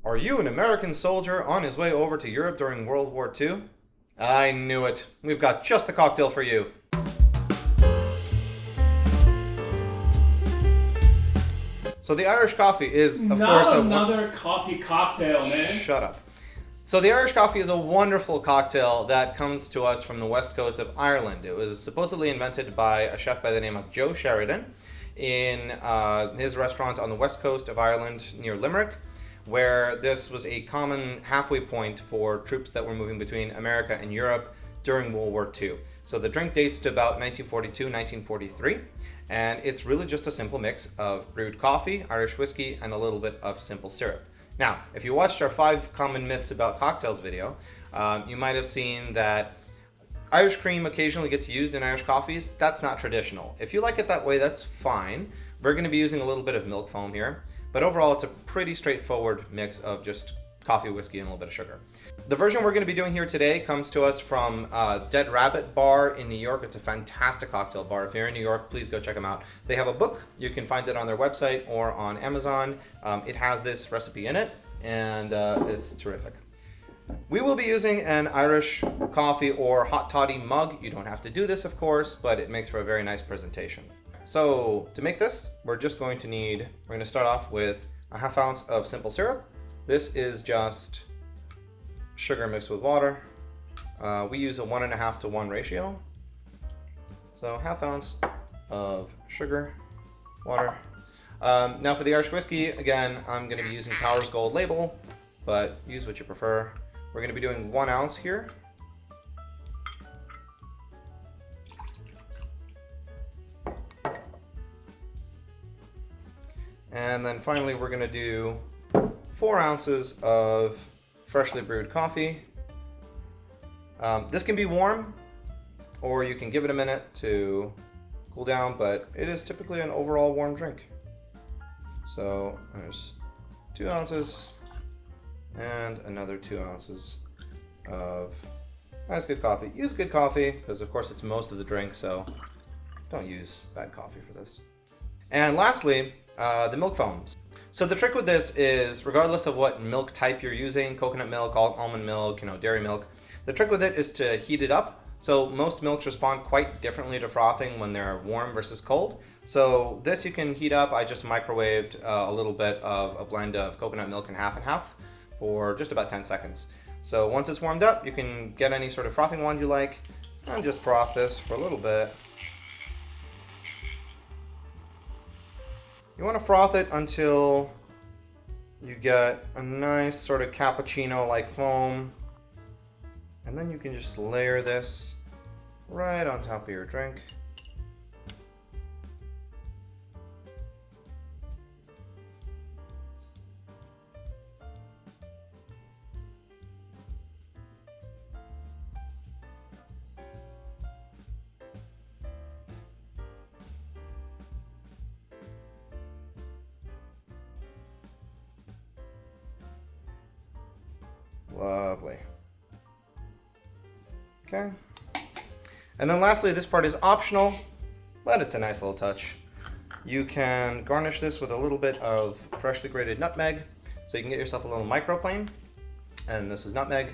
Are you an American soldier on his way over to Europe during World War II? I knew it. We've got just the cocktail for you. So the Irish coffee is, of course, another coffee cocktail, man. Shut up. So the Irish coffee is a wonderful cocktail that comes to us from the west coast of Ireland. It was supposedly invented by a chef by the name of Joe Sheridan in his restaurant on the west coast of Ireland near Limerick, where this was a common halfway point for troops that were moving between America and Europe during World War II. So the drink dates to about 1942, 1943, and it's really just a simple mix of brewed coffee, Irish whiskey, and a little bit of simple syrup. Now, if you watched our 5 common myths about cocktails video, you might have seen that Irish cream occasionally gets used in Irish coffees. That's not traditional. If you like it that way, that's fine. We're going to be using a little bit of milk foam here, but overall it's a pretty straightforward mix of just coffee, whiskey, and a little bit of sugar. The version we're going to be doing here today comes to us from Dead Rabbit Bar in New York. It's a fantastic cocktail bar. If you're in New York, please go check them out. They have a book. You can find it on their website or on Amazon. It has this recipe in it, and it's terrific. We will be using an Irish coffee or hot toddy mug. You don't have to do this, of course, but it makes for a very nice presentation. So to make this, we're going to start off with a ½ ounce of simple syrup. This is just sugar mixed with water. We use a 1.5 to 1 ratio. So ½ ounce of sugar, water. Now for the Irish whiskey, again, I'm going to be using Powers Gold label, but use what you prefer. We're going to be doing 1 ounce here. And then finally, we're going to do 4 ounces of freshly brewed coffee. This can be warm, or you can give it a minute to cool down, but it is typically an overall warm drink. So there's 2 ounces and another 2 ounces of nice good coffee. Use good coffee, because of course it's most of the drink, so don't use bad coffee for this. And lastly, the milk foams. So the trick with this is, regardless of what milk type you're using, coconut milk, almond milk, dairy milk, the trick with it is to heat it up. So most milks respond quite differently to frothing when they're warm versus cold. So this you can heat up. I just microwaved a little bit of a blend of coconut milk and half for just about 10 seconds. So once it's warmed up, you can get any sort of frothing wand you like and just froth this for a little bit. You want to froth it until you get a nice sort of cappuccino-like foam. And then you can just layer this right on top of your drink. Lovely. Okay. And then lastly, this part is optional, but it's a nice little touch. You can garnish this with a little bit of freshly grated nutmeg, so you can get yourself a little microplane. And this is nutmeg.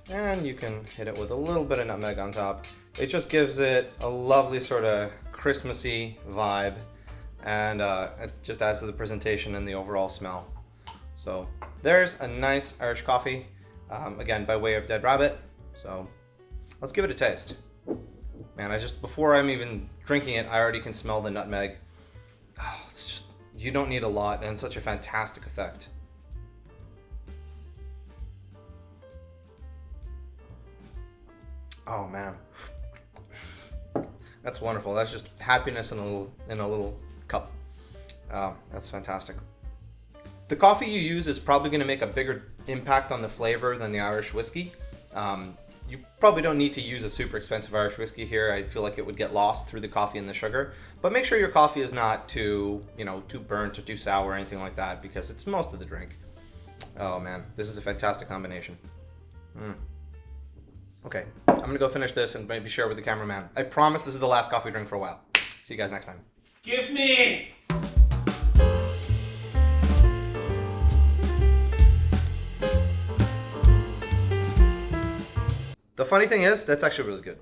And you can hit it with a little bit of nutmeg on top. It just gives it a lovely sort of Christmassy vibe, and it just adds to the presentation and the overall smell. So there's a nice Irish coffee, again, by way of Dead Rabbit. So let's give it a taste. Man, before I'm even drinking it, I already can smell the nutmeg. Oh, it's just, you don't need a lot, and it's such a fantastic effect. Oh man, that's wonderful. That's just happiness in a little cup. That's fantastic. The coffee you use is probably going to make a bigger impact on the flavor than the Irish whiskey. You probably don't need to use a super expensive Irish whiskey here. I feel like it would get lost through the coffee and the sugar. But make sure your coffee is not too burnt or too sour or anything like that, because it's most of the drink. Oh man, this is a fantastic combination. Okay, I'm gonna go finish this and maybe share with the cameraman. I promise this is the last coffee drink for a while. See you guys next time. Give me! The funny thing is, that's actually really good.